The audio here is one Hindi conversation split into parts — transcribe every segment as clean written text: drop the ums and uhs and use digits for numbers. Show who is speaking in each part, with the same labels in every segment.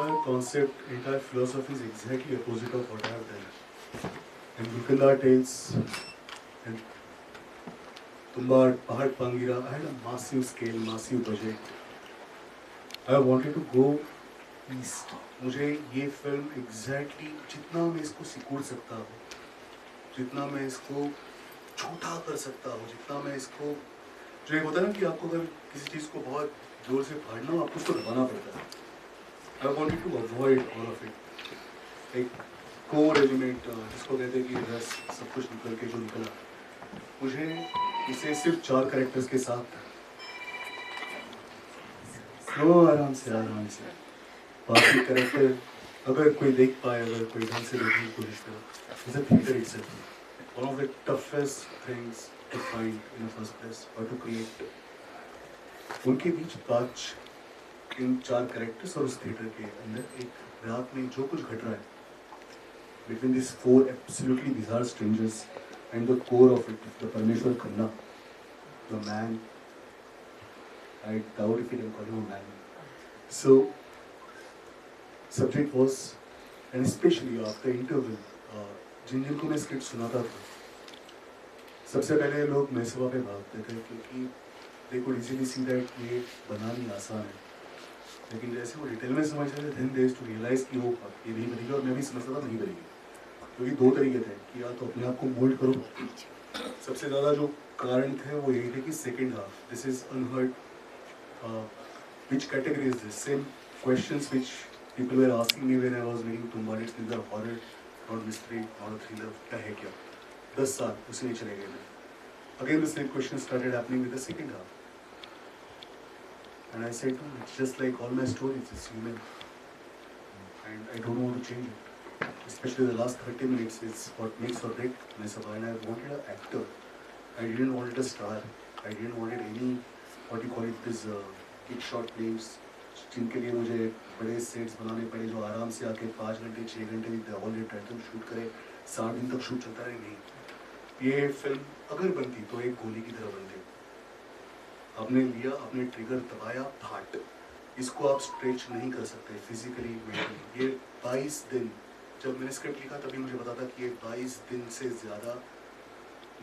Speaker 1: entire concept, entire philosophy is exactly opposite of what I have done. And Gulkanda Tales and Tumbad, Pahad Pangira, I had a massive scale, massive budget. I wanted to go east. मुझे ये फिल्म एग्जैक्टली जितना मैं इसको सिकुड़ सकता हूँ, जितना मैं इसको छोटा कर सकता हूँ, जितना मैं इसको, जो एक होता है ना कि आपको अगर किसी चीज़ को बहुत जोर से फाड़ना हो, आपको उसको दबाना पड़ता है. I wanted to avoid all of it. एक कोर एलिमेंट जिसको कहते हैं कि रस सब कुछ निकल के जो निकला, मुझे इसे सिर्फ 4 कैरेक्टर्स के साथ आराम से बाकी कैरेक्टर अगर कोई देख पाए, अगर कोई ढंग से देखने की कोशिश करे, is a theatre itself one of the toughest things to find in the first place और टू क्रिएट. उनके बीच बात इन 4 कैरेक्टर्स और उस थिएटर के अंदर एक रात में जो कुछ घट रहा है between these 4 absolutely bizarre strangers and the core of it, the Parmeshwar Khanna, the man. I doubt if you can call him a man. So, subject was, and especially after interval, जिन जिनको मैं स्क्रिप्ट सुनाता था, सबसे पहले लोग मैसवा पे भागते थे क्योंकि they could easily see that ये बनानी आसान है. लेकिन जैसे वो डिटेल में समझ रहे थे, then they used to realize कि वो ये नहीं बनेगी, और मैं भी समझता था नहीं बनेगी. क्योंकि 2 तरीके थे कि या तो अपने आप को मोल्ड करो. सबसे ज़्यादा जो कारण थे वो यही थे कि second half, this is unheard, which category is this, same questions which people were asking me when I was making Tumbbad. It's neither horror not mystery not thriller, क्या है क्या. 10 साल उसी में चले गए. Again the same question started happening with the second half, and I said it's just like all my stories, it's human and I don't want to change it. Especially the last 30 minutes is what makes or break Mesaba, and I wanted an actor. I didn't want a star. I didn't want any, what you call it, this kick shot names, जिनके लिए मुझे बड़े सेट्स बनाने पड़े, जो आराम से आके 5 घंटे 6 घंटे की ऑलरेडी टाइटल शूट करे, 7 दिन तक शूट चलता रहे. नहीं, ये फिल्म अगर बनती तो एक गोली की तरह बनती. आपने लिया, आपने ट्रिगर दबाया, फाट. इसको आप स्ट्रेच नहीं कर सकते फिजिकली, मेंटली. ये 22 दिन, जब मैंने स्क्रिप्ट लिखा तभी मुझे पता था कि ये 22 दिन से ज़्यादा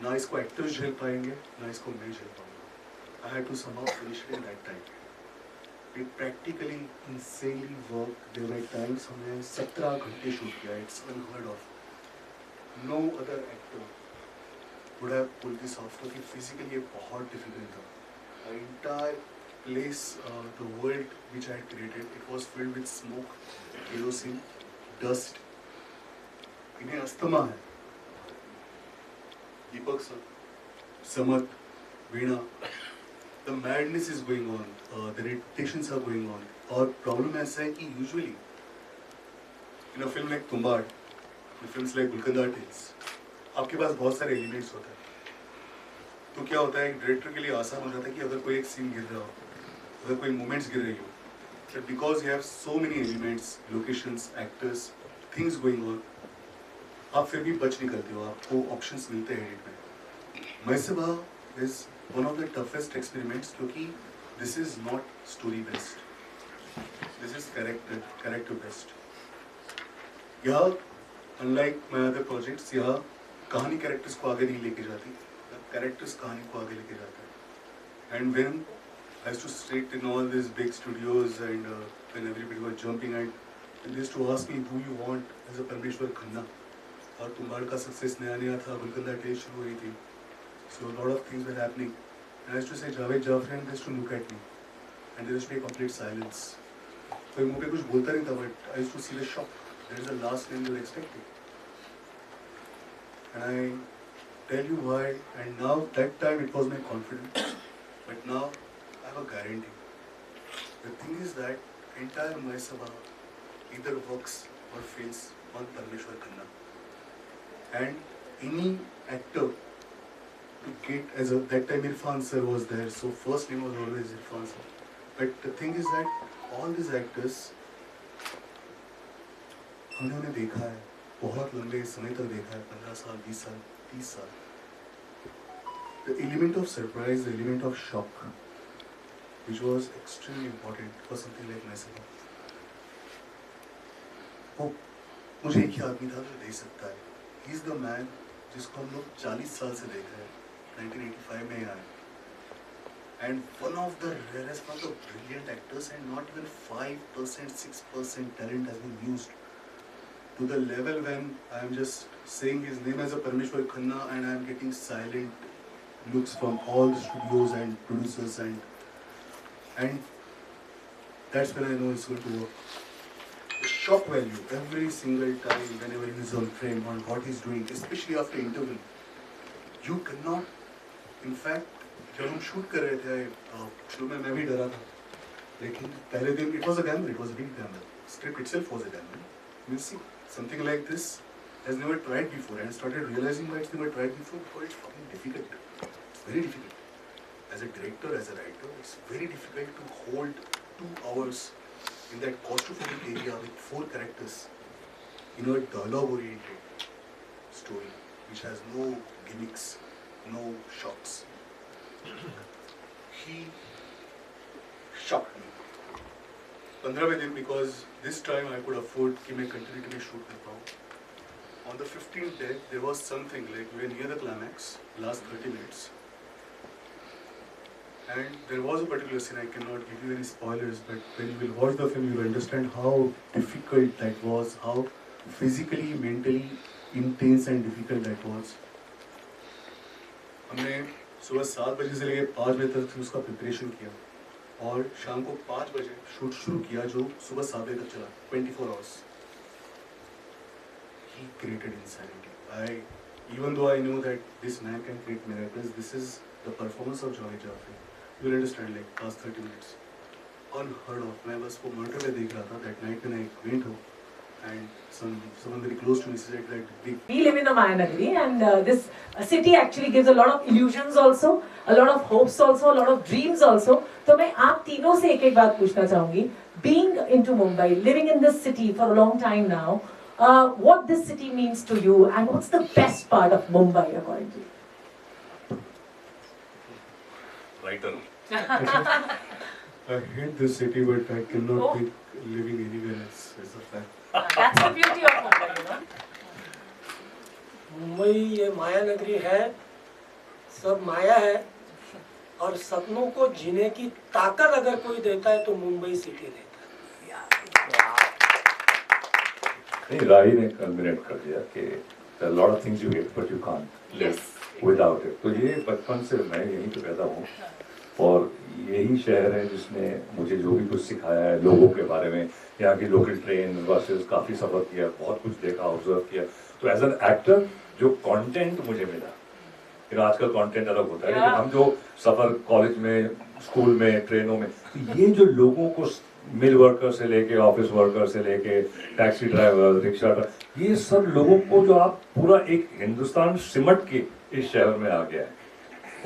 Speaker 1: ना इसको एक्टर्स झेल पाएंगे, ना इसको मैं झेल पाऊंगा. I had to somehow finish it in that time. It practically insanely work. There were times हमने 17 घंटे शूट किया. It's unheard of. No other actor would have pulled this off, क्योंकि फिजिकली ये बहुत डिफिकल्ट था. The entire place, the world which I had created, it was filled with smoke, kerosene, dust. इन्हें अस्थमा है. दीपक सर, समत, वीणा, the madness is going on, the irritations are going on. और प्रॉब्लम ऐसा है कि usually in a film like Tumbad, in films like Gulkanda Tales, आपके पास बहुत सारे एलिमेंट्स होते हैं. तो क्या होता है, एक डायरेक्टर के लिए आसान हो जाता है कि अगर कोई एक सीन गिर रहा हो, अगर कोई मोमेंट्स गिर रही हो, but because you have so many elements, locations, actors, things going on, आप फिर भी बच निकलते हो, आपको ऑप्शंस मिलते हैं एडिट में. Masaba is one of the toughest experiments, क्योंकि this is not story based, this is character based. यह अनलाइक माय अदर प्रोजेक्ट्स, यह कहानी कैरेक्टर्स को आगे नहीं लेके जाती, कैरेक्टर्स कहानी को आगे लेके जाते हैं. And when I used to sit in all these big studios and when everybody was jumping and they used to ask me, who you want as a Parmeshwar Khanna. और तुम्बाड़ का सक्सेस नया नया था, गुलकंदा टेस्ट शुरू हुई थी, so a lot of things were happening. And I used to say Javed Jaffrey, and they used to look at me and there used to be a complete silence. कोई मुँह पे कुछ बोलता नहीं था, but I used to see the shock. That is the last name they were expecting. And I tell you why. And now that time it was my confidence, but now I have a guarantee. The thing is that entire Maisaba either works or fails on Parmeshwar Khanna. And any actor to get as a, that time Irfan sir was there, so first name was always Irfan sir. But the thing is that all these actors हमने उन्हें देखा है, बहुत लंबे समय तक देखा है, 15 साल 20 साल 30 साल. The element of surprise, the element of shock, which was extremely important for something like Maisaba. वो मुझे एक ही आदमी था जो दे सकता है. ही इज द मैन जिसको हम लोग 40 साल से देख रहे हैं. 1985 में आए. And one of the rarest, one of the brilliant actors, and not even 5%, 6% talent has been used to the level when I am just saying his name as a Parameshwar Khanna and I am getting silent looks from all the studios and producers and that's when I know it's going to work. The shock value every single time whenever he is on frame on what he's doing, especially after interval, you cannot, in fact, जब हम शूट कर रहे थे शुरू में मैं भी डरा था, लेकिन पहले दिन it was a gamble, it was a big gamble. Script itself was a gamble. We'll see. Something like this has never tried before and started realizing why it's never tried before because it's fucking difficult. It's very difficult. As a director, as a writer, it's very difficult to hold 2 hours in that claustrophobic area with 4 characters in a dialogue-oriented story which has no gimmicks, no shocks. He shocked me. 15वें दिन because this time I could afford कि मैं continuously shoot कर पाऊँ. On the 15th day there was something like we were near the climax, last 30 minutes, and there was a particular scene. I cannot give you any spoilers, but when you will watch the film, you will understand how difficult that was, how physically, mentally intense and difficult that was. हमने सुबह 7 बजे से लेकर 5 बजे तक उसका प्रिपरेशन किया और शाम को 5 बजे शूट शुरू किया जो सुबह 7 बजे तक चला. 24 hours. He created insanity. Even though I know that this man can create miracles, this is the performance of Javed Jafri. You will understand, like past 30 minutes. Unheard of. मैं बस वो मॉनिटर पे देख रहा था that night when I went home. And someone very close to me said that
Speaker 2: we live in a Mayanagari and this city actually gives a lot of illusions also, a lot of hopes also, a lot of dreams also. तो मैं आप तीनों से एक बात पूछना चाहूँगी. Being into Mumbai, living in this city for a long time now, what this city means to you and what's the best part of Mumbai according to you?
Speaker 3: Writer.
Speaker 1: I hate this city but I cannot be living anywhere else. It's a fact.
Speaker 2: That's the beauty of Mumbai, you know.
Speaker 4: Mumbai ये माया नगरी है, सब माया है और सपनों को जीने की ताकत अगर कोई देता है तो मुंबई सिटी देता है.
Speaker 3: नहीं, राही ने कन्विनेट कर दिया कि there are a lot of things you hate but you can't live without it. तो ये बचपन से मैं यहीं पे पैदा हूँ और यही शहर है जिसने मुझे जो भी कुछ सिखाया है लोगों के बारे में, यहाँ की लोकल ट्रेन बसेस, काफ़ी सफ़र किया, बहुत कुछ देखा, ऑब्जर्व किया. तो एज एन एक्टर जो कंटेंट मुझे मिला, फिर आजकल कंटेंट अलग होता है, लेकिन हम जो सफ़र कॉलेज में, स्कूल में, ट्रेनों में, ये जो लोगों को मिल वर्कर से लेके ऑफिस वर्कर से लेके टैक्सी ड्राइवर, रिक्शा ड्राइवर, ये सब लोगों को जो आप पूरा एक हिंदुस्तान सिमट के इस शहर में आ गया है.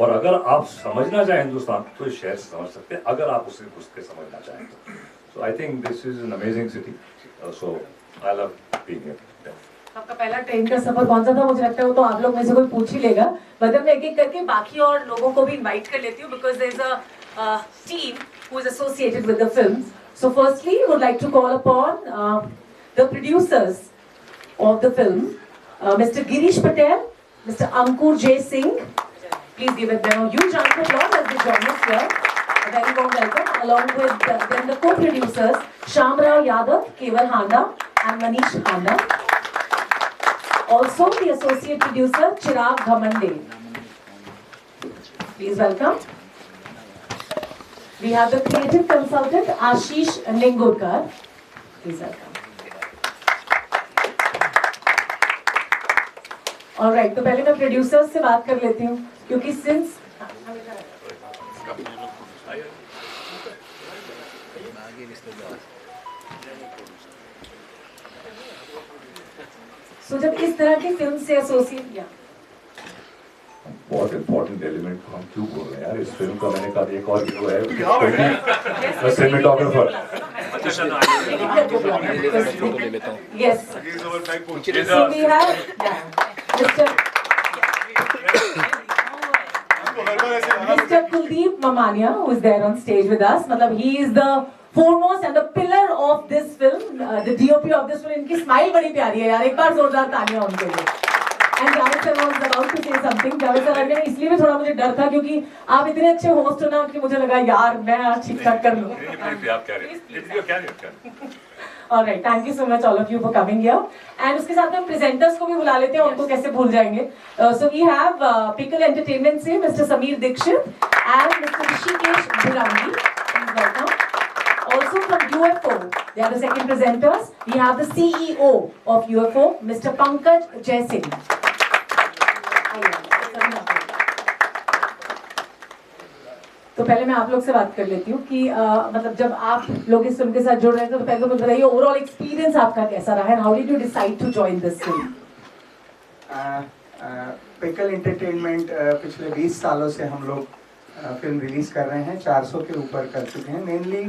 Speaker 3: और अगर आप समझना चाहें हिंदुस्तान तो इस शहर से समझ सकते हैं, अगर आप उसे घुस के समझना चाहें तो. So I think this is an amazing city. So I love being here.
Speaker 2: आपका पहला ट्रेन का सफर कौन सा था? मुझे लगता है वो तो आप लोग में से कोई पूछ ही लेगा. मतलब मैं एक एक करके बाकी और लोगों को भी इनवाइट कर लेती हूँ because there is a team who is associated with the films. So firstly would like to call upon the producers of the film, mister Girish Patel, mister Ankur Jai Singh. Please give them a huge round of applause as they join us here. A very warm welcome, along with then the co-producers Shamrao Yadav, Keval Handa, and Manish Handa. Also the associate producer Chirag Ghamande. Please welcome. We have the creative consultant Ashish Ningurkar. Please welcome. Alright, तो पहले मैं प्रोड्यूसर्स से बात कर लेती हूँ क्योंकि सिंस जब इस तरह की फिल्म से एसोसिएट किया,
Speaker 3: बहुत इम्पोर्टेंट एलिमेंट को हम क्यों बोल रहे हैं यार. इस फिल्म का मैंने कहा एक और हीरो है, cinematographer.
Speaker 2: Yes. So we have Mr. Kuldeep Mamania, who is there on stage with us. मतलब he is the foremost and the pillar of this film, the DOP of this film. इनकी smile बड़ी प्यारी है यार, एक बार जोरदार तालियां उनके लिए. And Javed sir was about to say something. Javed sir ने इसलिए भी थोड़ा मुझे डर था क्योंकि आप इतने अच्छे होस्ट हो ना कि मुझे लगा यार मैं आज ठीक ठाक कर लूँ. All right, thank you so much all of you for coming here. And उसके साथ में हम presenters को भी बुला लेते हैं, उनको कैसे भूल जाएंगे. So we have Pickle Entertainment से Mr. Sameer Dikshit and Mr. Rishikesh Bhirangi. Please welcome. Also from UFO, they are the second presenters. We have the CEO of UFO, Mr. Pankaj Jaisingh. तो पहले मैं आप लोग से बात कर लेती हूँ कि मतलब जब आप लोग इस फिल्म के साथ जुड़ रहे थे तो पहले तो मुझे बताइए ओवरऑल एक्सपीरियंस आपका कैसा रहा है, how did you decide to join this film?
Speaker 5: Pickle Entertainment पिछले 20 सालों से हम लोग फिल्म रिलीज कर रहे हैं, 400 के ऊपर कर चुके हैं. मेनली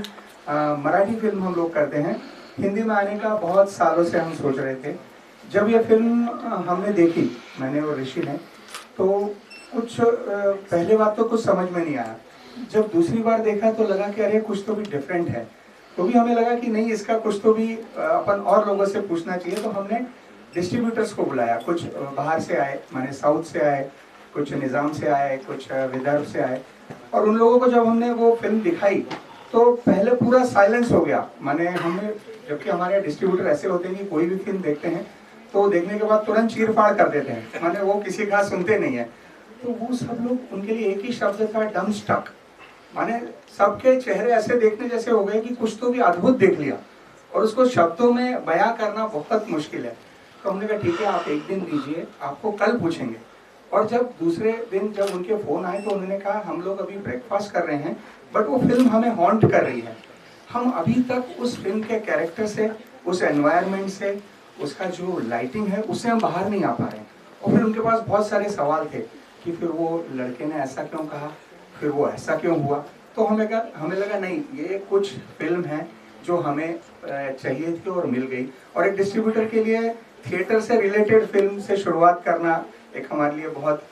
Speaker 5: मराठी फिल्म हम लोग करते हैं. हिंदी में आने का बहुत सालों से हम सोच रहे थे. जब ये फिल्म हमने देखी, मैंने और ऋषि ने, तो कुछ पहले बात तो कुछ समझ में नहीं आया. जब दूसरी बार देखा तो लगा कि अरे कुछ तो भी डिफरेंट है. तो भी हमें लगा कि नहीं, इसका कुछ तो भी अपन और लोगों से पूछना चाहिए. तो हमने डिस्ट्रीब्यूटर्स को बुलाया, कुछ बाहर से आए, माने साउथ से आए, कुछ निज़ाम से आए, कुछ विदर्भ से आए. और उन लोगों को जब हमने वो फिल्म दिखाई तो पहले पूरा साइलेंस हो गया. माने हमें, जबकि हमारे डिस्ट्रीब्यूटर ऐसे होते हैं कि कोई भी फिल्म देखते हैं तो देखने के बाद तुरंत चीर फाड़ कर देते हैं, माने वो किसी का सुनते नहीं है. तो वो सब लोग, उनके लिए एक ही शब्द था, डम स्टक. माने सबके चेहरे ऐसे देखने जैसे हो गए कि कुछ तो भी अद्भुत देख लिया और उसको शब्दों में बयां करना बहुत मुश्किल है. तो हमने कहा ठीक है, आप एक दिन दीजिए, आपको कल पूछेंगे. और जब दूसरे दिन जब उनके फोन आए तो उन्होंने कहा हम लोग अभी ब्रेकफास्ट कर रहे हैं बट वो फिल्म हमें हॉन्ट कर रही है. हम अभी तक उस फिल्म के कैरेक्टर से, उस एनवायरनमेंट से, उसका जो लाइटिंग है उससे हम बाहर नहीं आ पा रहे हैं. और फिर उनके पास बहुत सारे सवाल थे कि फिर वो लड़के ने ऐसा क्यों कहा, फिर वो ऐसा क्यों हुआ. तो हमें लगा नहीं, ये कुछ फिल्म है जो हमें चाहिए थी और मिल गई. और एक डिस्ट्रीब्यूटर के लिए थिएटर से रिलेटेड फिल्म से शुरुआत करना एक हमारे लिए बहुत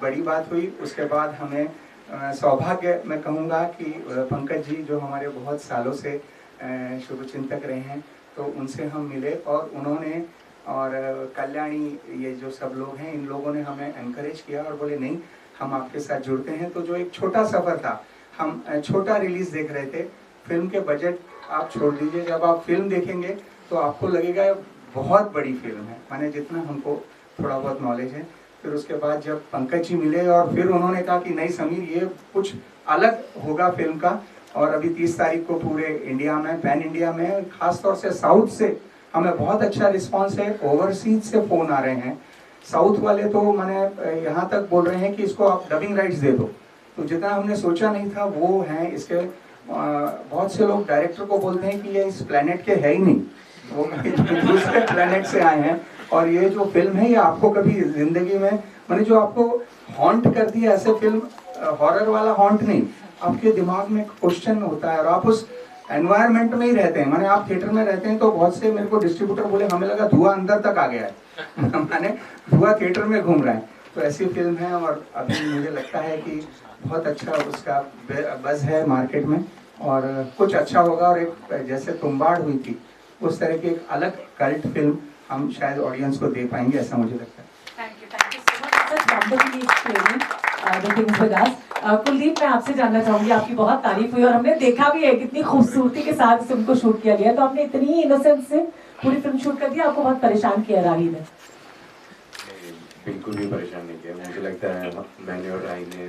Speaker 5: बड़ी बात हुई. उसके बाद हमें सौभाग्य मैं कहूँगा कि पंकज जी जो हमारे बहुत सालों से शुभचिंतक रहे हैं, तो उनसे हम मिले और उन्होंने, और कल्याणी, ये जो सब लोग हैं, इन लोगों ने हमें एनकरेज किया और बोले नहीं, हम आपके साथ जुड़ते हैं. तो जो एक छोटा सफ़र था, हम छोटा रिलीज देख रहे थे. फिल्म के बजट आप छोड़ दीजिए, जब आप फिल्म देखेंगे तो आपको लगेगा बहुत बड़ी फिल्म है, माने जितना हमको थोड़ा बहुत नॉलेज है. फिर उसके बाद जब पंकज जी मिले और फिर उन्होंने कहा कि नहीं समीर, ये कुछ अलग होगा फिल्म का. और अभी 30 तारीख को पूरे इंडिया में, पैन इंडिया में, खासतौर से साउथ से हमें बहुत अच्छा रिस्पांस है. ओवरसीज से फ़ोन आ रहे हैं. साउथ वाले तो मैंने यहाँ तक बोल रहे हैं कि इसको आप डबिंग राइट्स दे दो. तो जितना हमने सोचा नहीं था वो हैं. इसके बहुत से लोग डायरेक्टर को बोलते हैं कि ये इस प्लेनेट के है ही नहीं, वो दूसरे प्लेनेट से आए हैं. और ये जो फिल्म है ये आपको कभी जिंदगी में, माने जो आपको हॉन्ट करती है, ऐसे फिल्म हॉरर वाला हॉन्ट नहीं, आपके दिमाग में क्वेश्चन होता है और आप उस एनवायरनमेंट में ही रहते हैं. माने आप थिएटर में रहते हैं तो बहुत से मेरे को डिस्ट्रीब्यूटर बोले हमें लगा धुआं अंदर तक आ गया है माने धुआं थिएटर में घूम रहा है. तो ऐसी फिल्म है और अभी मुझे लगता है कि बहुत अच्छा उसका बज़ है मार्केट में और कुछ अच्छा होगा. और एक जैसे तुम्बाड़ हुई थी उस तरह की एक अलग कल्ट फिल्म हम शायद ऑडियंस को दे पाएंगे, ऐसा मुझे लगता है.
Speaker 2: Thank you so much. Such wonderfully explaining the things with us. Kuldeep, मैं आपसे जानना चाहूंगी, आपकी बहुत तारीफ हुई और हमने देखा भी है कितनी खूबसूरती के साथ इस फिल्म को शूट किया गया. तो आपने इतनी इनोसेंस से पूरी फिल्म शूट कर दी, आपको बहुत परेशान किया राही ने?
Speaker 6: बिल्कुल भी परेशान नहीं किया. मुझे लगता है मैंने और राही ने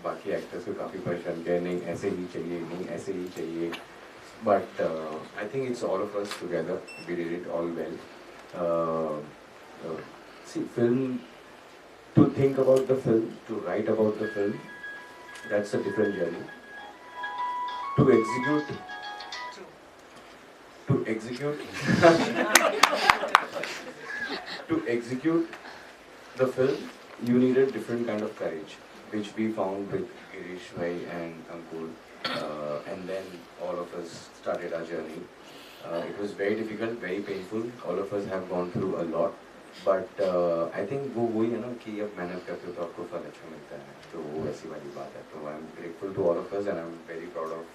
Speaker 6: बाकी एक्टर्स को काफ़ी परेशान किया, नहीं ऐसे ही चाहिए, नहीं ऐसे ही चाहिए. But I think it's all of us together, we did it all well. See, film, to think about the film, to write about the film, that's a different journey. To execute to execute the film, you need a different kind of courage, which we found with Girish Bhai and Ankur, and then all of us started our journey. It was very difficult, very painful. All of us have gone through a lot. But I think वो वही है ना कि अब मेहनत करते हो तो आपको फल अच्छा मिलता है, तो वो वैसी वाली बात है. तो I am grateful to all of us and I am very proud of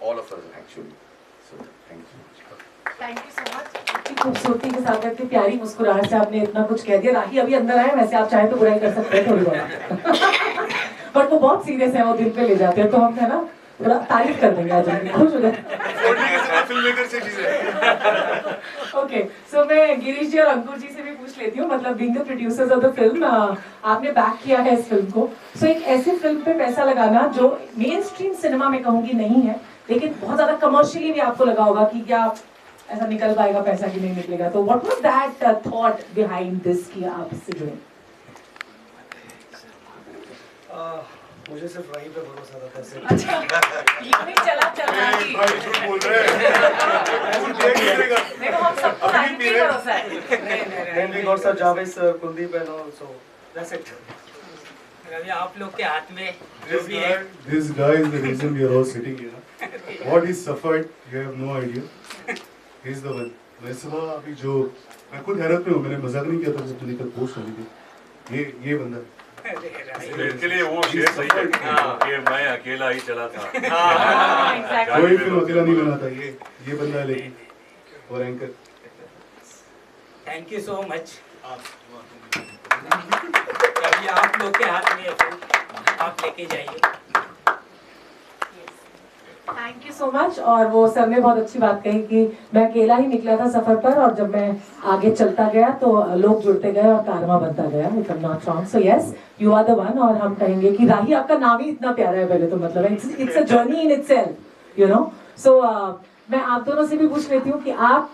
Speaker 6: all of us actually. So thank you so much.
Speaker 2: Thank you so much. इतनी खूबसूरती के साथ इतनी प्यारी मुस्कुराहट से आपने इतना कुछ कह दिया। राही अभी अंदर आए, वैसे आप चाहे तो बुराई कर सकते हैं थोड़ी बहुत बट वो बहुत सीरियस है, वो दिल पे ले जाते हैं, तो हम है ना थोड़ा तारीफ कर देंगे आज उनकी, खुश हो जाए।
Speaker 1: फिल्ममेकर से चीजें।
Speaker 2: ओके, सो मैं गिरीश जी और अंकुर जी से भी पूछ लेती हूँ, मतलब being the producers of the film, आपने बैक किया है इस फिल्म को, सो एक ऐसी फिल्म पे पैसा लगाना जो मेन स्ट्रीम सिनेमा में कहूँगी नहीं है, लेकिन बहुत ज्यादा कमर्शियली भी आपको लगा होगा कि क्या ऐसा निकल पाएगा पैसा कि नहीं निकलेगा, तो what was that thought behind this कि आप इससे जुड़े?
Speaker 7: मुझे सिर्फ राही पे भरोसा था पैसे।
Speaker 2: अच्छा, ये चला
Speaker 1: भाई झूठ बोल रहे हैं। झूठ क्या गिरेगा?
Speaker 2: देखो हम सबको राही पे भरोसा है।
Speaker 7: नहीं और sir Javed sir Kuldeep and all so that's it.
Speaker 4: अभी आप लोग के हाथ में जो
Speaker 1: This
Speaker 4: भी है।
Speaker 1: guy is the reason we are all sitting here. What he suffered, you have no idea. He is the one. मैं सुबह अभी जो मैं खुद हैरत में हूँ, मैंने मजाक नहीं किया था जब तुमने कल पोस्ट डाली थी। ये बंदा
Speaker 8: इसके लिए वो शेर सही है कि मैं अकेला ही चला था।
Speaker 1: कोई फिल्म अकेला नहीं बनाता, ये बंदा है लेकिन, और anchor.
Speaker 4: Thank you so much. अभी आप लोग के हाथ में है, आप लेके जाइए।
Speaker 2: Thank you so much. और वो सर ने बहुत अच्छी बात कही कि मैं अकेला ही निकला था सफर पर, और जब मैं आगे चलता गया तो लोग जुड़ते गए और कारवा बनता गया, if I am not wrong. So yes, you are the one. और हम कहेंगे कि राही आपका नाम ही इतना प्यारा है, पहले तो मतलब it's a journey in itself, you know. So मैं आप दोनों से भी पूछ लेती हूँ कि आप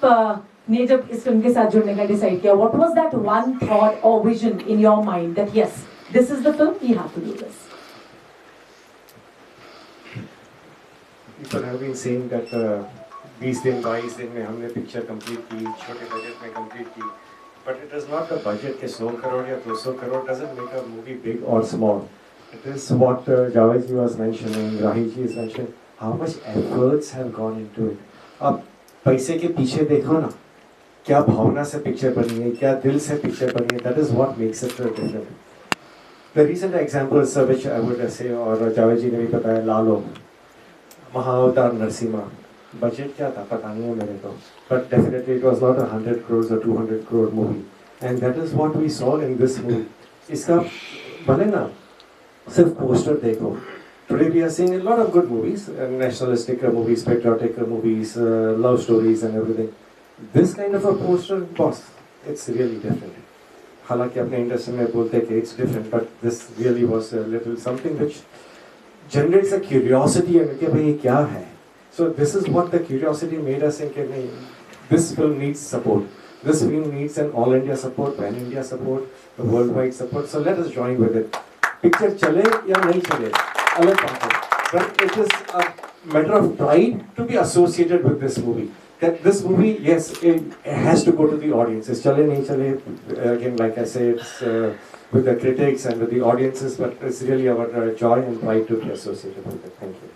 Speaker 2: ने जब इस फिल्म के साथ जुड़ने का डिसाइड किया, what was that one thought और vision in your mind that yes this is the film, we have to do this?
Speaker 7: People have been saying that 20 दिन 22 दिन में हमने पिक्चर कंप्लीट की, छोटे बजट में कंप्लीट की, but it is not the budget के 100 करोड़ या 200 crore doesn't make a movie big or small. It is what Javed ji was mentioning, Rahi ji is mentioning, how much efforts have gone into it. अब पैसे के पीछे देखो ना, क्या भावना से पिक्चर बनी है, क्या दिल से पिक्चर बनी है, that is what makes it different. The recent examples which I would say, और जावेद जी ने भी बताया, लालो, महाअवतार नरसिम्हा, बजट क्या था पता नहीं है मेरे को, but definitely it was not 100 crores or 200 crore movie, and that is what we saw in this movie. इसका भले ना सिर्फ पोस्टर देखो, today we are seeing a lot of good movies, nationalistic movies, patriotic movies, love stories and everything. This kind of a poster, boss, it's really different. हालांकि अपने इंडस्ट्री में बोलते हैं कि it's different, but this really was a little something which generates a curiosity and कि भाई ये क्या है. So this is what the curiosity made us think कि this film needs support. This film needs an all India support, pan India support, the worldwide support. So let us join with it. Picture चले या नहीं चले अलग बात है. But it is a matter of pride to be associated with this movie. That this movie, yes, it has to go to the audiences. चले नहीं चले, again, like I say, it's with the critics and with the audiences, but it's really our joy and pride to be associated with it. Thank you.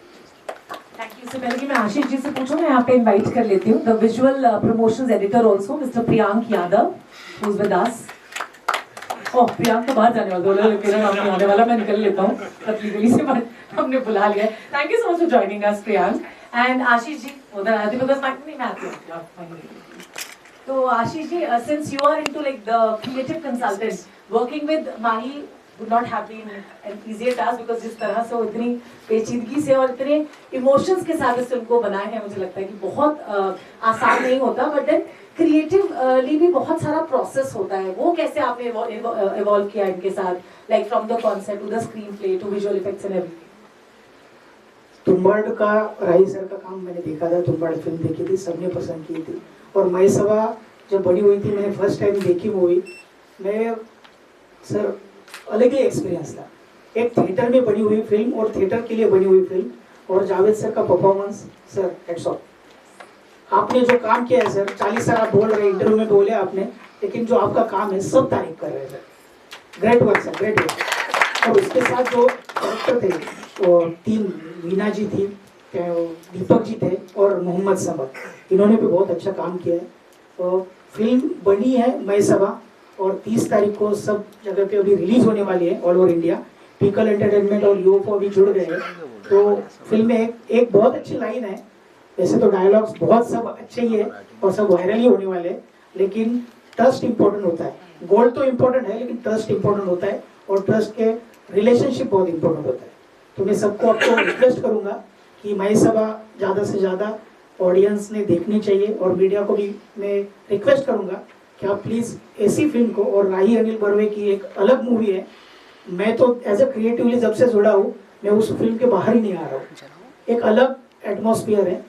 Speaker 2: Thank you. से पहले कि मैं आशीष जी से पूछूं, मैं यहाँ पे इनवाइट कर लेती हूँ the visual promotions editor also mister Priyank Yadav, who is with us. Oh, Priyank तो बाहर जाने वाला, बोला मेरा नाम नहीं आने वाला, मैं निकल लेता हूँ लीगली से, बट हमने बुला लिया। Thank you so much for joining us Priyank. And Ashish ji उधर आती, बिकॉज नहीं मैं आती हूँ। तो Ashish ji, since you are into like the creative consultant, working with Mahi would not have been an easier task, because जिस तरह से वो इतनी पेचीदगी से और इतने इमोशंस के साथ इस फिल्म को बनाए हैं, मुझे लगता है कि बहुत आसान नहीं होता, बट देन क्रिएटिवली भी बहुत सारा प्रोसेस होता है। वो कैसे आपने इवॉल्व किया इनके साथ, like from the concept to the screenplay to visual effects and everything?
Speaker 9: Tumbbad का राही सर का काम मैंने देखा था, तुम्बाड़ फिल्म देखी थी, सबने पसंद की थी। और मई सभा जब बड़ी हुई थी, मैंने फर्स्ट टाइम देखी मूवी, मैं सर अलग ही एक्सपीरियंस था। एक थिएटर में बनी हुई फिल्म और थिएटर के लिए बनी हुई फिल्म, और जावेद सर का परफॉर्मेंस, सर हेड्स ऑफ। आपने जो काम किया है सर, 40 साल आप बोल रहे हैं, इंटरव्यू में बोले आपने, लेकिन जो आपका काम है सब तारीफ कर रहे हैं sir. Great work sir, great work. और उसके साथ जो कैरेक्टर थे, वो 3 मीना जी थी, दीपक जी थे और मोहम्मद समद, इन्होंने भी बहुत अच्छा काम किया है। तो फिल्म बनी है मई सभा, और 30 तारीख को सब जगह पे अभी रिलीज होने वाली है all over India. Pickle entertainment और यूएफओ अभी जुड़ गए हैं, तो फिल्म में एक बहुत अच्छी लाइन है। वैसे तो डायलॉग्स बहुत सब अच्छे ही है और सब वायरल ही होने वाले हैं, लेकिन ट्रस्ट इम्पोर्टेंट होता है। गोल्ड तो इम्पोर्टेंट है, लेकिन ट्रस्ट इम्पोर्टेंट होता है, और ट्रस्ट के रिलेशनशिप बहुत इम्पोर्टेंट होता है। तो मैं सबको आपको रिक्वेस्ट करूंगा कि माई सभा ज़्यादा से ज़्यादा ऑडियंस ने देखनी चाहिए, और मीडिया को भी मैं रिक्वेस्ट करूंगा कि आप प्लीज़ ऐसी फिल्म को, और राही अनिल बर्वे की एक अलग मूवी है, मैं तो एज ए क्रिएटिवली जब से जुड़ा हूँ मैं उस फिल्म के बाहर ही नहीं आ रहा हूँ। एक अलग एटमॉस्फेयर है,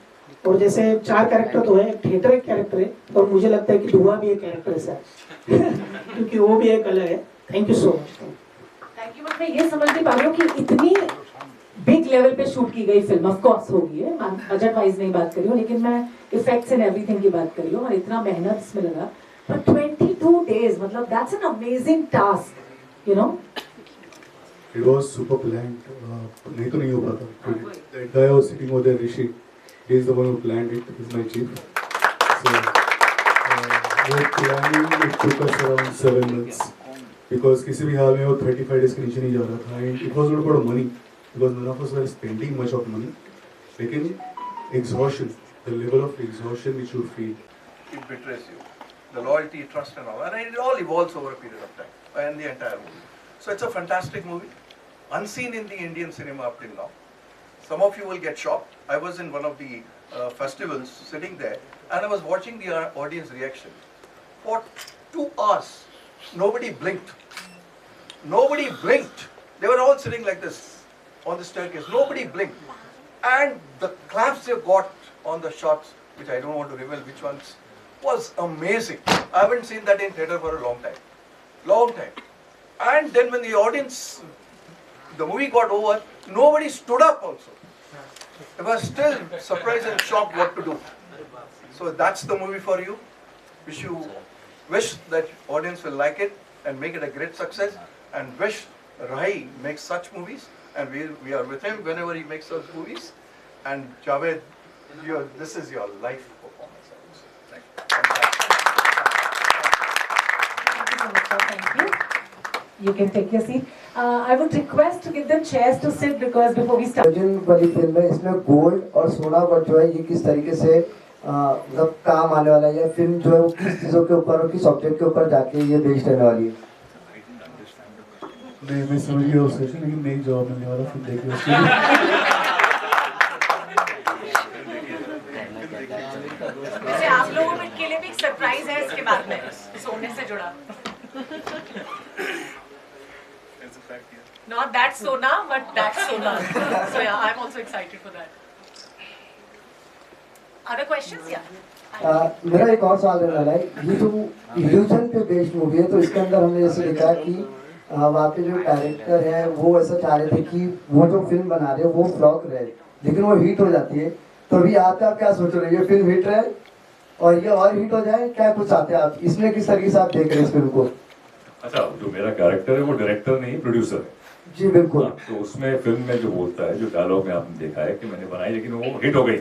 Speaker 9: और जैसे 4 कैरेक्टर तो है, एक थिएटर एक कैरेक्टर है, और मुझे लगता है कि धुआं भी एक कैरेक्टर है सर क्योंकि वो भी एक अलग है। Thank you so much.
Speaker 2: Thank you. But मैं ये समझ नहीं पा रही हूँ कि इतनी बिग लेवल पे शूट की गई फिल्म, ऑफ कोर्स होगी है, मैं बजट वाइज नहीं बात कर रही हूँ, लेकिन मैं इफेक्ट्स एंड एवरीथिंग की बात कर रही हूँ, और इतना मेहनत इसमें लगा। पर 22 days, मतलब that's an amazing task, you know.
Speaker 1: It was super planned. नहीं तो नहीं हो पाता. That guy was sitting over there, Rishi. He is the one who planned it. He's my chief. So, वो planning it took us around 7 months. Because किसी भी हाल में वो 35 days के नीचे नहीं जा रहा था. And it was not about money. Because none of us were spending much of money. लेकिन exhaustion, the level of exhaustion which you feel.
Speaker 10: It betrays you. The loyalty, trust and all. And it all evolves over a period of time. And the entire movie. So it's a fantastic movie, unseen in the Indian cinema up till now. Some of you will get shocked. I was in one of the festivals sitting there, and I was watching the audience reaction. For 2 hours, nobody blinked. Nobody blinked. They were all sitting like this on the staircase. Nobody blinked. And the claps they got on the shots, which I don't want to reveal which ones, was amazing. I haven't seen that in theatre for a long time. Long time. And then when the audience, the movie got over, nobody stood up also. They were still surprised and shocked what to do. So that's the movie for you. Wish that audience will like it and make it a great success, and wish Rahi makes such movies, and we are with him whenever he makes such movies. And Javed, this is your life performance.
Speaker 2: Thank you. You can take your seat. I would request to give them chairs to sit, because before we start.
Speaker 11: Arjun वाली फिल्म है, इसमें गोल्ड और सोना पर जो है ये किस तरीके से मतलब काम आने वाला है, या फिल्म जो है वो किस चीज़ों के ऊपर और किस ऑब्जेक्ट के ऊपर जाके ये बेस्ड रहने वाली है।
Speaker 1: नहीं, मैं समझ गया उस क्वेश्चन, लेकिन नहीं जवाब मिलने वाला, फिर देखिए उसके
Speaker 2: वैसे आप लोगों के लिए भी एक सरप्राइज है इसके बाद में, सोने से जुड़ा। Not that Sona, but that Sona. So yeah, I'm also excited for that. Other questions? Yeah.
Speaker 11: मेरा एक और सवाल रहने वाला है, ये जो इल्यूजन पे बेस्ड मूवी है, तो इसके अंदर हमने जैसे देखा कि वहाँ पे जो डायरेक्टर है वो ऐसा चाह रहे थे कि वो जो फिल्म बना रहे हैं वो फ्लॉप रहे, लेकिन वो हिट हो जाती है। तो अभी आप क्या सोच रहे हैं, ये फिल्म हिट रहे और ये और हिट हो जाए, क्या कुछ चाहते हैं आप इसमें, किस तरीके से आप देख रहे हैं इस फिल्म को?
Speaker 3: अच्छा, जो मेरा कैरेक्टर है वो डायरेक्टर नहीं प्रोड्यूसर है।
Speaker 11: जी बिल्कुल।
Speaker 3: तो उसमें फिल्म में जो बोलता है, जो डायलॉग में आपने देखा है कि मैंने बनाई लेकिन वो हिट हो गई।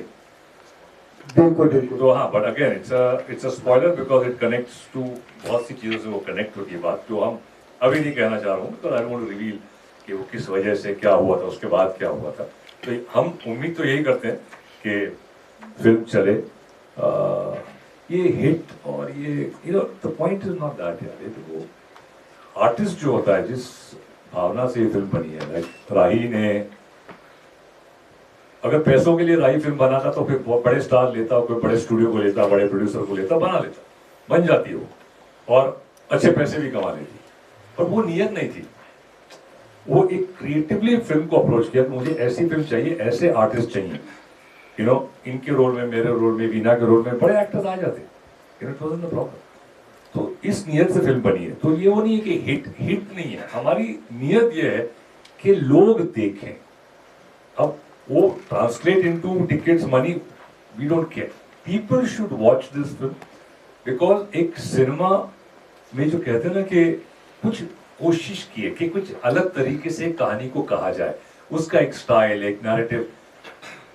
Speaker 11: बिल्कुल बिल्कुल।
Speaker 3: तो हाँ, but again it's a spoiler because it connects to बहुत सी चीज़ों से वो कनेक्ट होती है बात, जो हम अभी नहीं कहना चाह रहा हूँ, तो I don't want to reveal कि वो किस वजह से क्या हुआ था, उसके बाद क्या हुआ था। तो हम उम्मीद तो यही करते हैं कि फिल्म चले, ये हिट, और ये the point is not that यार, ये तो वो आर्टिस्ट जो होता है, जिस भावना से ये फिल्म बनी है, लाइक राही ने अगर पैसों के लिए राही फिल्म बनाता तो फिर बहुत बड़े स्टार लेता, कोई बड़े स्टूडियो को लेता, बड़े प्रोड्यूसर को लेता, बना लेता, बन जाती है वो, और अच्छे पैसे भी कमा लेती। पर वो नियत नहीं थी, वो एक क्रिएटिवली फिल्म को अप्रोच किया, मुझे ऐसी फिल्म चाहिए, ऐसे आर्टिस्ट चाहिए, इनके रोल में, मेरे रोल में, वीना के रोल में बड़े एक्टर्स आ जाते, इट वाज़न्ट द प्रॉब्लम। तो इस नियत से फिल्म बनी है। तो ये वो नहीं है कि हिट नहीं है, हमारी नियत ये है कि लोग देखें। अब वो translate into tickets, money, we don't care, people should watch this film, because एक सिनेमा में जो कहते हैं ना कि कुछ कोशिश की है कि कुछ अलग तरीके से कहानी को कहा जाए, उसका एक स्टाइल, एक नैरेटिव,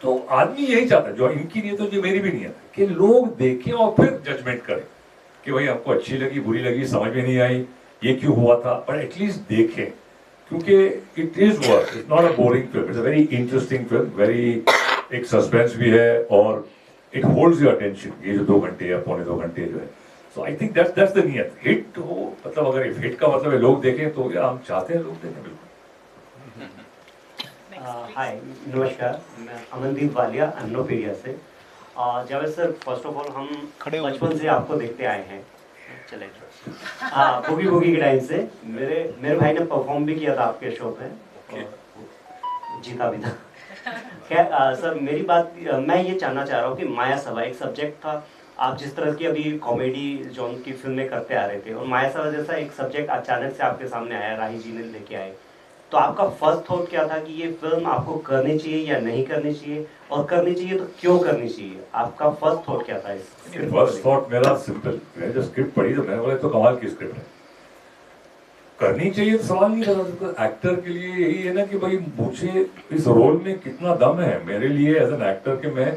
Speaker 3: तो आदमी यही चाहता है, जो इनकी नियत है, जो मेरी भी नियत है, कि लोग देखें और फिर जजमेंट करें कि भाई हमको अच्छी लगी, बुरी लगी, समझ में नहीं आई, ये क्यों हुआ था, पर एटलीस्ट देखें, क्योंकि it is work, it's not a boring film, it's a very interesting film, very एक सस्पेंस भी है और इट होल्ड्स योर अटेंशन, ये जो 2 घंटे या पौने 2 घंटे जो है। So I think that's the नियत। हिट हो मतलब, अगर हिट का मतलब है लोग देखें, तो या हम चाहते हैं लोग देखें, बिल्कुल।
Speaker 12: हाय, नमस्कार, मैं अमनदीप वालिया अन्नोपीडिया से। Javed sir, first of all हम बचपन से आपको देखते आए हैं, चले बूगी बूगी के टाइम से। मेरे भाई ने परफॉर्म भी किया था आपके शो पे और जीता भी था। खैर सर, मेरी बात, मैं ये जानना चाह रहा हूँ कि माया सभा एक सब्जेक्ट था, आप जिस तरह की अभी कॉमेडी जॉन की फिल्में करते आ रहे थे, और माया सभा जैसा एक सब्जेक्ट अचानक से आपके सामने आया, राही जी ने लेके आए, तो आपका फर्स्ट थॉट क्या था कि ये फिल्म आपको करनी चाहिए या नहीं करनी चाहिए, और करनी चाहिए तो क्यों करनी चाहिए? आपका फर्स्ट थॉट क्या था? इस
Speaker 3: फर्स्ट थॉट मेरा सिंपल, मैंने जब स्क्रिप्ट पढ़ी तो मैंने बोला तो कमाल की स्क्रिप्ट है, करनी चाहिए तो सवाल नहीं था। एक्टर के लिए यही है ना कि भाई मुझे इस रोल में कितना दम है, मेरे लिए एज एन एक्टर कि मैं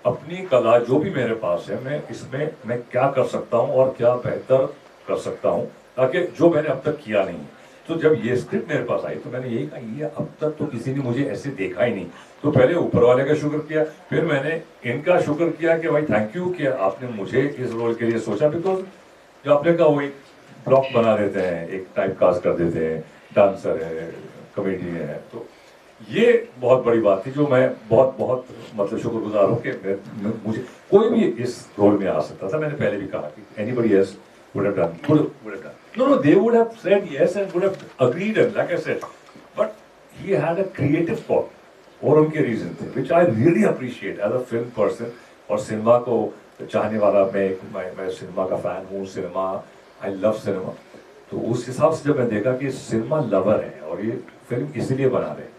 Speaker 3: अपनी कला जो भी मेरे पास है, मैं इसमें मैं क्या कर सकता हूँ और क्या बेहतर कर सकता हूँ, ताकि जो मैंने अब तक किया नहीं। तो जब ये स्क्रिप्ट मेरे पास आई तो मैंने यही कहा, ये अब तक तो किसी ने मुझे ऐसे देखा ही नहीं। तो पहले ऊपर वाले का शुक्र किया, फिर मैंने इनका शुक्र किया कि भाई थैंक यू कि आपने मुझे इस रोल के लिए सोचा, बिकॉज जो आपने कहा वो एक ब्लॉक बना देते हैं, एक टाइप कास्ट कर देते हैं, डांसर है, कॉमेडियन है। तो ये बहुत बड़ी बात थी जो मैं बहुत बहुत मतलब शुक्रगुजार हूँ कि मुझे कोई भी इस रोल में आ सकता था। मैंने पहले भी कहा कि anybody else would have done. No, they would have said yes and would have agreed, and like I said, but he had a creative thought और उनके रीजन थे, which I really appreciate as a film person। और सिनेमा को चाहने वाला मैं सिनेमा का फैन हूँ, सिनेमा आई लव सिनेमा। तो उस हिसाब से जब मैं देखा कि सिनेमा लवर है और ये फिल्म इसीलिए बना रहे हैं,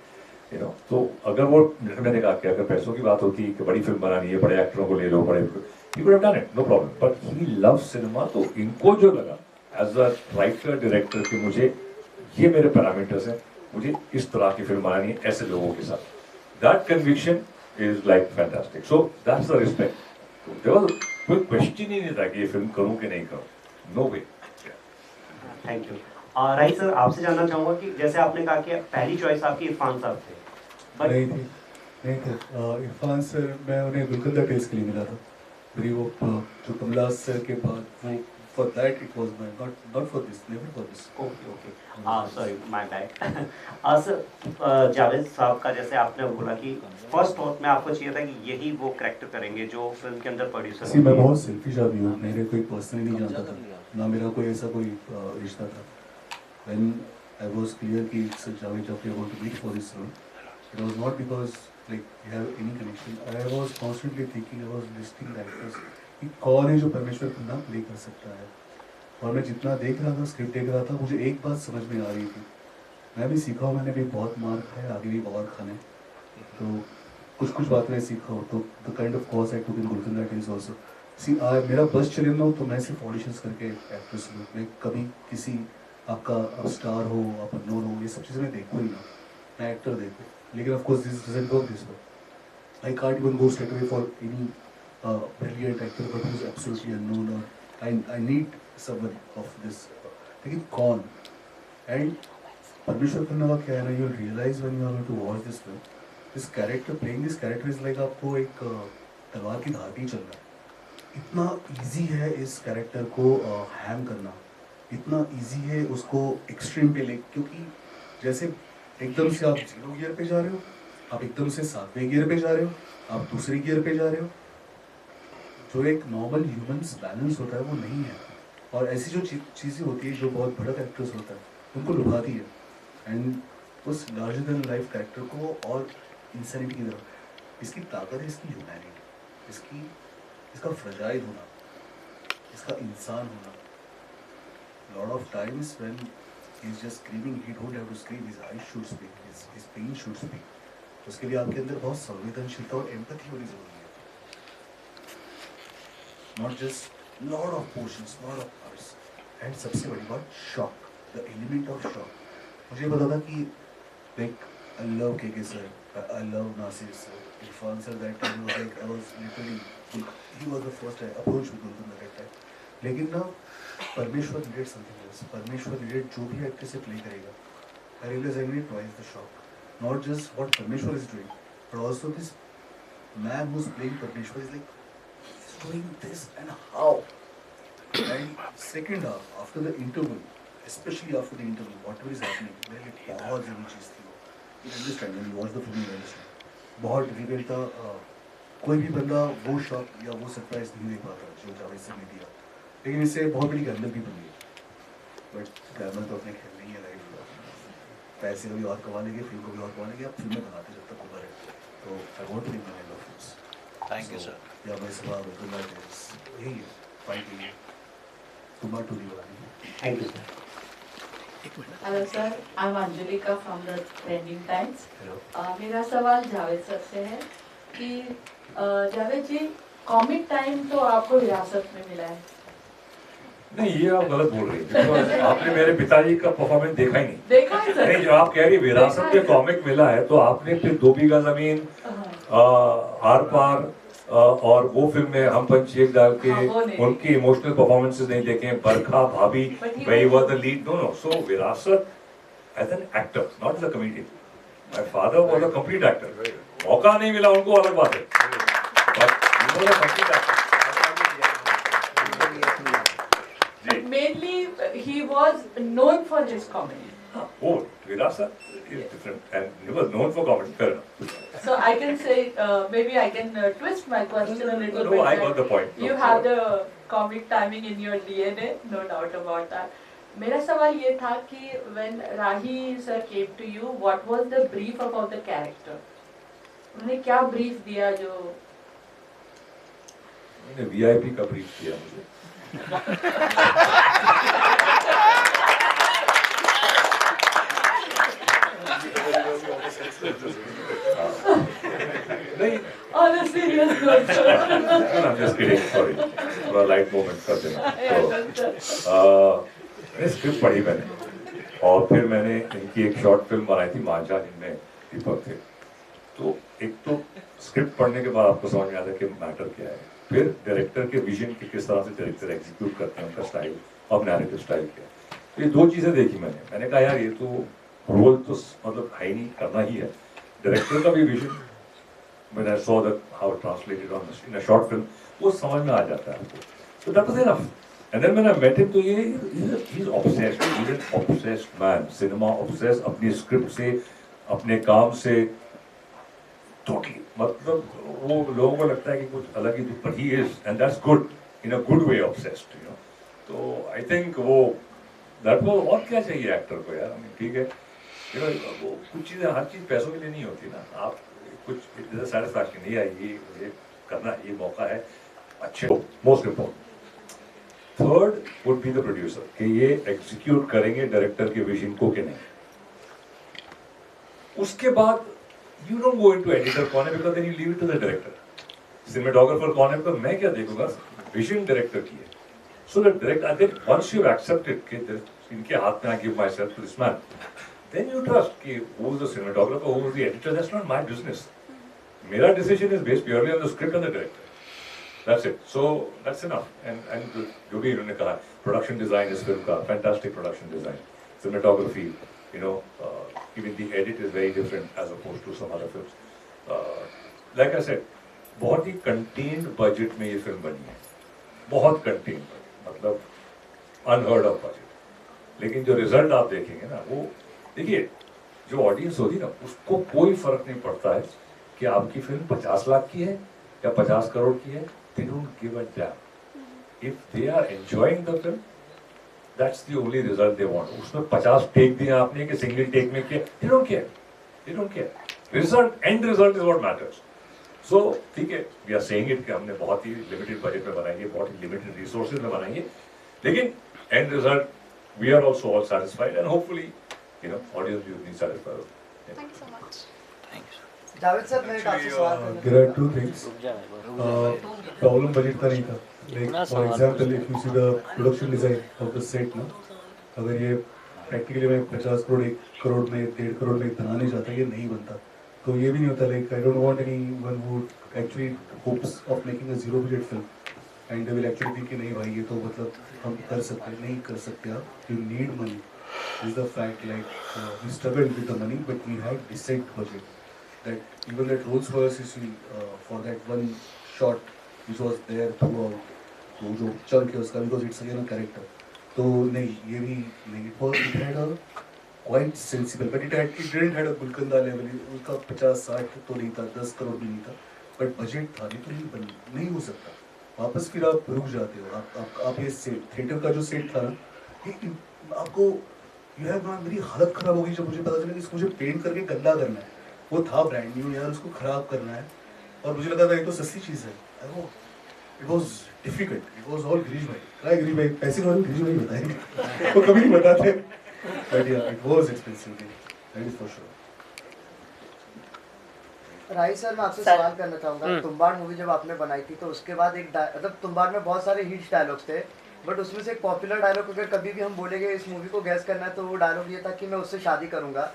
Speaker 3: तो अगर वो, मैंने कहा कि अगर पैसों की बात होती कि बड़ी फिल्म बनानी है, बड़े एक्टरों को ले लो, बड़े, he would have done it, no problem, but he loves cinema। तो इनको जो लगा एज अ राइटर डायरेक्टर कि मुझे ये मेरे पैरामीटर्स हैं, मुझे इस तरह की फिल्म बनानी है ऐसे लोगों के साथ, that conviction is like fantastic, so that's the respect। there was कोई क्वेश्चन ही नहीं था कि ये फिल्म करूं कि नहीं करूं, no way।
Speaker 12: Thank you. Right sir, आपसे जानना चाहूँगा कि जैसे आपने कहा कि पहली चॉइस आपकी इरफान साहब थे,
Speaker 1: नहीं थे इरफान सर, मैं उन्हें गुलकंदा टेल्स के लिए मिला था, फिर वो जो कमला सर के बाद वो for that it was my not for this, never for this।
Speaker 12: Okay, sorry my bad. Sir, Javed साहब का जैसे आपने बोला कि फर्स्ट थॉट में आपको चाहिए था कि यही वो कैरेक्टर करेंगे जो फिल्म के अंदर प्रोड्यूसर।
Speaker 1: मैं बहुत सेल्फिश आदमी हूँ, मेरे कोई पर्सनली नहीं जानता था, ना मेरा कोई ऐसा कोई रिश्ता था। When I was clear कि Javed Jafri I want to meet for this role, it was not because like we have any connection। I was constantly thinking, I was listing the actors कि कौन है जो परमेश्वर खन्ना प्ले कर सकता है। और मैं जितना देख रहा था, स्क्रिप्ट देख रहा था, मुझे एक बात समझ में आ रही थी, मैं भी सीखा हूँ, मैंने भी बहुत मार खाया, आगे भी बहुत खाने, तो कुछ बात मैं सीखा हूँ। तो the kind of course I took in Gulkanda Tales also. See मेरा बस चले ना हो तो मैं सिर्फ ऑडिशंस करके एक्ट्रेस लूँ, मैं कभी किसी आपका स्टार हो, आप अननोन हो, ये सब चीज़ें मैं देखूँ ही ना, मैं एक्टर देखूँ। लेकिन of course this doesn't work this way, I can't even go straight away for any brilliant actor but who's absolutely unknown, or I need someone of this। लेकिन कौन? And परमेश्वर खन्ना का क्या है ना, you'll realize when you are going to watch this film, this character, playing this character is like आपको एक तलवार की धार पे चल रहा है। इतना easy है इस character को हैम करना, इतना easy है उसको extreme पे ले, क्योंकि जैसे एकदम से आप 0 गियर पे जा रहे हो, आप एकदम से 7वें गियर पे जा रहे हो, आप दूसरे गियर पे जा रहे हो, जो एक नॉर्मल ह्यूमन्स बैलेंस होता है वो नहीं है। और ऐसी जो चीज़ें होती है जो बहुत बड़ा कैरेक्टर्स होता है उनको लुभाती है, एंड उस लार्जर देन लाइफ कैरेक्टर को और इंसानिटी की तरफ, इसकी ताकत है इसकी ह्यूमैनिटी, इसका फ्रजाइल होना, इसका इंसान होना। Lot of times when he is just screaming, he don't have to scream, his eyes should speak, his pain should speak. उसके लिए आपके अंदर बहुत संवेदनशीलता और एम्पैथी होनी जरूरी है, not just lot of portions, lot of parts, and सबसे बड़ी बात shock, the element of shock। मुझे पता था कि like I love KK sir, I love Nasir sir, Irfan sir, that time was like I was literally, he was the first I approached with Gulkanda that time। लेकिन ना परमेश्वर needed something else, परमेश्वर needed जो भी एक्टर से प्ले करेगा, I realized I need twice the shock. Not just what Parmeshwar is doing, but also this man who's playing Parmeshwar is like, he's doing this and how? And second half, after the interval, especially after the interval, whatever is happening, very बहुत जरूरी चीज़ थी वो. You understand when you watch the film, you understand. बहुत difficult था. कोई भी बंदा वो शॉक या वो सरप्राइज नहीं दे पाता जो जावेद सर ने दिया. लेकिन इससे बहुत बड़ी गैम्बल भी बन गई. बट गैम्बल तो अपने खेल नहीं है लाइफ. पैसे को भी और कमा लेंगे, फिल्म को भी और कमा लेंगे. आप फिल्में बनाते जब तक उम्र है. तो I want to make my love films.
Speaker 13: Thank you sir.
Speaker 1: या मैं सवाल होता है यही है फाइट है तुम्हारा टू दीवानी.
Speaker 12: Thank you sir.
Speaker 14: Hello sir, I am Anjalika from the Trending Times. मेरा सवाल जावेद सर से है कि जावेद जी, कॉमिक टाइम तो आपको विरासत में मिला है.
Speaker 3: नहीं, ये आप गलत बोल रही हैं. आपने मेरे पिताजी का परफॉर्मेंस देखा ही नहीं.
Speaker 14: देखा है सर.
Speaker 3: नहीं, जो आप कह रही विरासत में कॉमिक मिला है, तो आपने फिर 2 बीघा जमीन, आर पार और वो फिल्म में हम पंछी एक डाल के उनकी इमोशनल परफॉर्मेंसेस नहीं देखे. बरखा, भाभी, वही was the lead. No. So Virasat as an actor, not as a comedian. My father was a complete actor. मौका नहीं मिला उनको, अलग बात है. But you know the complete actor.
Speaker 14: Mainly, he was known for his comedy.
Speaker 3: Oh, Virasa is different and he was known for comedy. Fair enough.
Speaker 14: So I can say, maybe I can twist my question a little bit.
Speaker 3: No, I got the point.
Speaker 14: You have the comic timing in your DNA, no doubt about that. मेरा सवाल ये था कि when Rahi sir came to you, what was the brief about the character? उन्होंने क्या brief दिया जो?
Speaker 3: उन्होंने VIP का brief दिया मुझे. नहीं.
Speaker 14: On a serious note.
Speaker 3: I'm just kidding. Sorry. थोड़ा light moment कर देना. तो मैंने स्क्रिप्ट पढ़ी मैंने, और फिर मैंने इनकी एक शॉर्ट फिल्म बनाई थी मांझा, जिनमें दीपक थे. तो एक तो स्क्रिप्ट पढ़ने के बाद आपको समझ में आता है कि मैटर क्या है. फिर डायरेक्टर के विजन की किस तरह से डायरेक्टर एग्जीक्यूट करते हैं, उनका स्टाइल और नैरेटिव स्टाइल क्या है. ये 2 चीज़ें देखी मैंने कहा यार ये तो रोल तो मतलब है ही नहीं, करना ही है. डायरेक्टर का भी vision, when I saw that how it translated on in a short film, वो समझ में आ जाता है आपको. So that was enough. And then when I met him, तो ये he's obsessed. He's an obsessed man. Cinema obsessed, अपनी स्क्रिप्ट से, अपने काम से totally. मतलब वो लोगों को लगता है कि कुछ अलग ही, but he is, and that's good, in a good way obsessed, you know. तो I think वो that was, और क्या चाहिए एक्टर को यार. ठीक है, you know, वो कुछ चीज़ें, हर चीज़ पैसों के लिए नहीं होती ना. आप कुछ सेटिस्फैक्शन नहीं आई, ये करना, ये मौका है अच्छे. Most important third would be the producer, कि ये एग्जीक्यूट करेंगे डायरेक्टर के विजन को कि नहीं. उसके बाद you don't go into editor कौन है, because then you leave it to the director. Cinematographer कौन है, बिकॉज मैं क्या देखूंगा, विजन डायरेक्टर की है. So the director, once you accepted कि इनके हाथ में I give myself to this man, then you trust कि who is the cinematographer, who is the editor. That's not my business. मेरा decision is based purely on the script and the director. That's it. So that's enough. And जो भी इन्होंने कहा, production design इस फिल्म का, fantastic production design, cinematography, you know, even the edit is very different as opposed to some other films. Like I said, बहुत ही contained budget में ये फिल्म बनी है. बहुत contained budget, मतलब unheard of budget. लेकिन जो रिजल्ट आप देखेंगे ना, वो देखिए, जो ऑडियंस होती है ना, उसको कोई फर्क नहीं पड़ता है कि आपकी फिल्म 50 लाख की है या 50 करोड़ की है. They don't give a damn. If they are enjoying the film, that's the only result they want. उसमें 50 टेक दिए आपने कि सिंगल टेक में किया, they don't care. They don't care. Result, end result is what matters. So ठीक है, we are saying it कि हमने बहुत ही लिमिटेड बजट में बनाई है, बहुत ही लिमिटेड रिसोर्सेज में बनाई है, लेकिन end result we are also all satisfied and hopefully, you know, audience will be satisfied. Yeah.
Speaker 15: Thank you so much.
Speaker 11: Javed sir, मैं आपसे सवाल करना
Speaker 1: There are 2 things. Problem budget का नहीं था. Like for example, if you see the production design of the set ना, अगर ये practically मैं 50 करोड़ 1 करोड़ में 1.5 करोड़ में बनाने जाता, ये नहीं बनता. तो ये भी नहीं होता. Like I don't want anyone who actually hopes of making a zero budget film and they will actually think कि नहीं भाई ये तो मतलब हम कर सकते हैं, नहीं कर सकते आप, you need money is the fact. Like we struggled with the money, but we had decent budget. That even that Rolls Royce, you see, for that one shot which was there throughout, तो जो चल के उसका, because it's again a character. तो नहीं, ये भी नहीं, it had a quite sensible, but it didn't had a गुलकंदा level. उसका 50-60 तो नहीं था, 10 करोड़ भी नहीं था, but budget था, नहीं तो नहीं हो सकता. वापस फिर आप रुक जाते हो. आप ये सेट, थिएटर का जो सेट था ना, ये आपको मेरी हालत खराब हो गई जब मुझे पता चला कि इसको मुझे पेंट करके गंदा करना है. वो था ब्रांड न्यू यार, उसको खराब करना है, और मुझे लगा था ये तो सस्ती चीज़ है. It was difficult, it was all Girish भाई. क्या गिरीश भाई, पैसे के बारे में गिरीश भाई बताएंगे, वो कभी नहीं बताते, बट यार it was expensive, that is for sure.
Speaker 11: Rahi sir, मैं आपसे सवाल करना चाहूँगा. तुम्बाड़ मूवी जब आपने बनाई थी तो उसके बाद एक मतलब तुम्बाड़ में बहुत सारे हिट डायलॉग्स थे, बट उसमें से एक पॉपुलर डायलॉग अगर कभी भी हम बोलेंगे इस मूवी को गैस करना है तो वो डायलॉग ये था कि मैं उससे शादी करूंगा.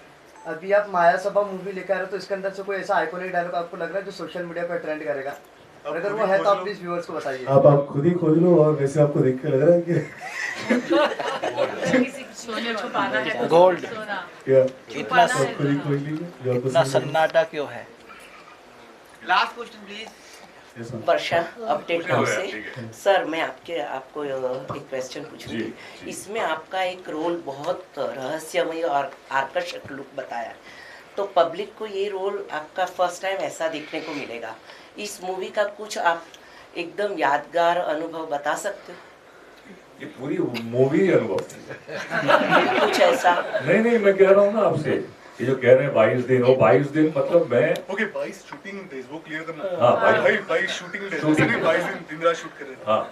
Speaker 11: अभी आप माया सभा मूवी लेकर आ रहे हो, तो इसके अंदर से कोई ऐसा आइकॉनिक डायलॉग आपको लग रहा है जो सोशल मीडिया पर ट्रेंड करेगा? और अगर वो है तो आप प्लीज व्यूअर्स को बताइए.
Speaker 1: आप खुद ही खोज लो, और वैसे आपको देख के लग रहा है कि
Speaker 13: गोल्ड
Speaker 1: इतना खुद ही खोज लीजिए,
Speaker 13: इतना सन्नाटा क्यों है? Last question please.
Speaker 15: Varsha update house से. सर मैं आपको एक क्वेश्चन पूछ रही थी. इसमें आपका एक रोल बहुत रहस्यमय और आकर्षक लुक बताया, तो पब्लिक को ये रोल आपका फर्स्ट टाइम ऐसा देखने को मिलेगा. इस मूवी का कुछ आप एकदम यादगार अनुभव बता सकते हो?
Speaker 3: ये पूरी मूवी अनुभव
Speaker 15: कुछ ऐसा
Speaker 3: नहीं, मैं कह रहा हूँ ना आपसे, ये जो कह रहे हैं 22 दिन, वो 22 दिन मतलब मैं
Speaker 1: ओके 22 शूटिंग डेज, वो क्लियर करना.
Speaker 3: हाँ,
Speaker 1: 22 शूटिंग डेज, नहीं 22 दिन रात शूट कर रहे थे.
Speaker 3: हाँ,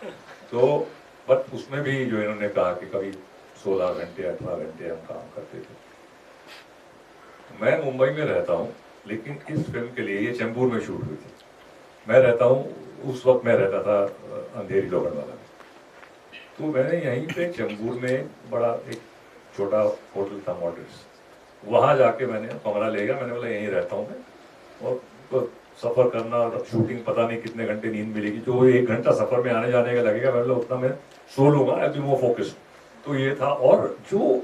Speaker 3: तो बट उसमें भी जो इन्होंने कहा कि कभी 16 घंटे 18 घंटे हम काम करते थे. मैं मुंबई में रहता हूँ, लेकिन इस फिल्म के लिए ये चैम्बूर में शूट हुई थी. मैं रहता हूँ, उस वक्त मैं रहता था अंधेरी लोहरवाला में. तो मैंने यहीं पे चैम्बूर में बड़ा एक छोटा होटल था मॉडल्स, वहाँ जाके मैंने कमरा ले गया. मैंने बोला यहीं रहता हूँ मैं, और तो सफ़र करना, शूटिंग पता नहीं कितने घंटे नींद मिलेगी, जो 1 घंटा सफ़र में आने जाने का लगेगा, मैं बोला उतना मैं सो लूँगा, आई बी मोर फोकस. तो ये था. और जो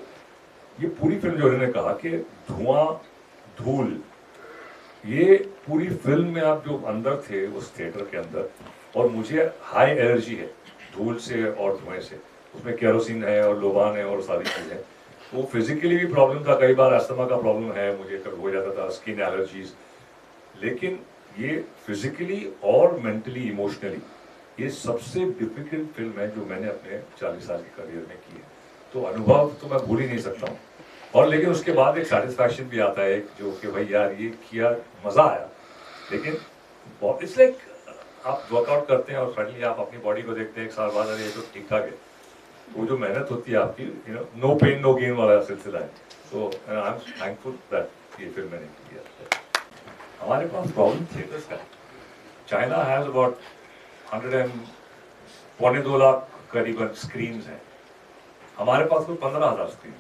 Speaker 3: ये पूरी फिल्म जो उन्होंने कहा कि धुआं धूल, ये पूरी फिल्म में आप जो अंदर थे उस थिएटर के अंदर, और मुझे हाई एनर्जी है धूल से और धुएं से, उसमें केरोसिन है और लोबान है और सारी चीज़ें. वो फिजिकली भी प्रॉब्लम था, कई बार अस्थमा का प्रॉब्लम है मुझे, कभी हो जाता था स्किन एलर्जीज. लेकिन ये फिजिकली और मेंटली इमोशनली ये सबसे डिफिकल्ट फिल्म है जो मैंने अपने 40 साल के करियर में की है. तो अनुभव तो मैं भूल ही नहीं सकता हूँ. और लेकिन उसके बाद एक सेटिस्फैक्शन भी आता है, जो कि भाई यार ये किया, मज़ा आया. लेकिन इट्स लाइक आप वर्कआउट करते हैं और फाइनली आप अपनी बॉडी को देखते हैं 1 साल बाद, अरे ये तो ठीक ठाक है. वो जो मेहनत होती है आपकी, you know, no pain no gain वाला सिलसिला है. तो आई एम थैंकफुल दैट ये फिल्म मैंने की है. हमारे पास प्रॉब्लम थिएटर्स का. चाइना हैज़ अबाउट 1.25 लाख करीबन स्क्रीन्स हैं. हमारे पास कोई 15,000 स्क्रीन.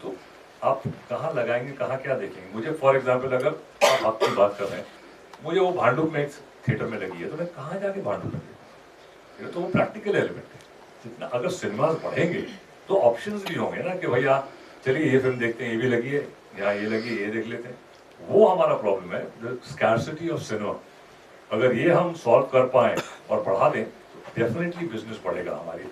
Speaker 3: तो आप कहाँ लगाएंगे, कहाँ क्या देखेंगे? मुझे फॉर एग्जाम्पल अगर आप आपकी बात कर रहे हैं, मुझे वो भांडुप में एक थिएटर में लगी है, तो मैं कहाँ जाके भांडुप लगी? तो वो प्रैक्टिकल एलिमेंट है. जितना अगर सिनेमाज बढ़ेंगे तो ऑप्शंस भी होंगे ना, कि भैया चलिए ये फिल्म देखते हैं, ये भी लगी है, यहाँ ये लगी है, ये देख लेते हैं. वो हमारा प्रॉब्लम है, द स्कैर्सिटी ऑफ सिनेमा. अगर ये हम सॉल्व कर पाएँ और बढ़ा दें तो डेफिनेटली बिजनेस बढ़ेगा हमारी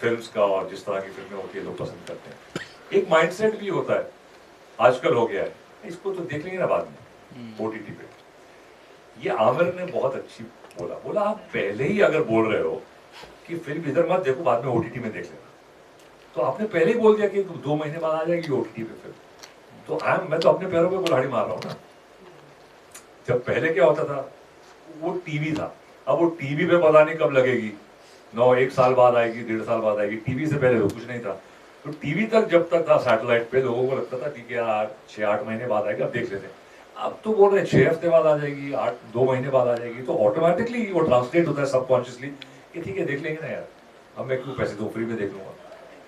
Speaker 3: फिल्म्स का, और जिस तरह की फिल्में होती है लोग पसंद करते हैं. एक माइंडसेट भी होता है आजकल हो गया है, इसको तो देख लेंगे ना बाद में OTT पे. ये आमिर ने बहुत अच्छी बोला आप पहले ही अगर बोल रहे हो कि फिल्म इधर मत देखो, बाद में OTT में देख लेना, तो आपने पहले ही बोल दिया कि 2 महीने बाद आ जाएगी OTT पे फिल्म. तो मैं तो अपने पैरों पे कुल्हाड़ी मार रहा हूँ ना. जब पहले क्या होता था, वो टीवी था. अब वो टीवी पे पता नहीं कब लगेगी, 1 साल बाद आएगी, 1.5 साल बाद आएगी. टीवी से पहले तो कुछ नहीं था. तो टीवी तक जब तक था सैटेलाइट पे, लोगों को लगता था कि यार 6-8 महीने बाद आएगी, अब देख लेते हैं. अब तो बोल रहे हैं 6 हफ्ते बाद आ जाएगी, 2 महीने बाद आ जाएगी. तो ऑटोमेटिकली वो ट्रांसलेट होता है सबकॉन्शियसली कि ठीक है देख लेंगे ना यार, अब मैं क्यों पैसे दूं, फ्री में देख लूंगा.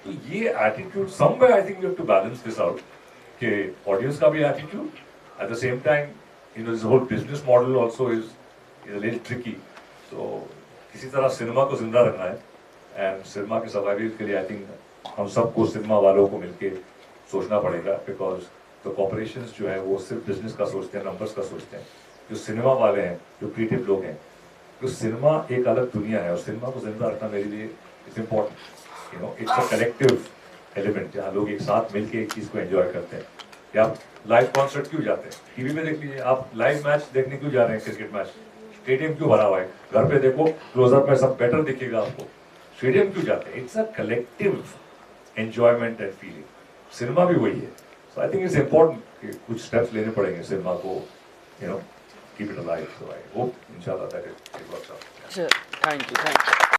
Speaker 3: तो ये attitude somewhere I think we have to balance this out, कि ऑडियंस का भी attitude, at the same time you know this whole business model also is a little tricky. तो किसी तरह सिनेमा को जिंदा रखना है, एंड सिनेमा के सर्वाइवल के लिए आई थिंक हम सबको सिनेमा वालों को मिलके सोचना पड़ेगा, बिकॉज तो कॉर्पोरेशंस जो है वो सिर्फ बिजनेस का सोचते हैं, नंबर्स का सोचते हैं। जो सिनेमा वाले हैं, जो क्रिएटिव लोग हैं, तो सिनेमा एक अलग दुनिया है और सिनेमा को जिंदा रखना मेरे लिए it's important. You know, it's a collective element जहाँ लोग एक साथ मिलके एक चीज़ को एंजॉय करते हैं। या आप लाइव कॉन्सर्ट क्यों जाते हैं? टीवी में देख लीजिए, आप लाइव मैच देखने क्यों जा रहे हैं? क्रिकेट मैच स्टेडियम क्यों भरा हुआ है? घर पे देखो, क्लोजअप में सब बेटर दिखेगा आपको। स्टेडियम क्यों जाते हैं? It's a collective enjoyment and feeling. Cinema भी वही है। So I think it's important कि कुछ स्टेप्स लेने पड़ेंगे सिनेमा को, you know, keep it alive. So I hope इंशाल्लाह that it works out.
Speaker 13: Thank you.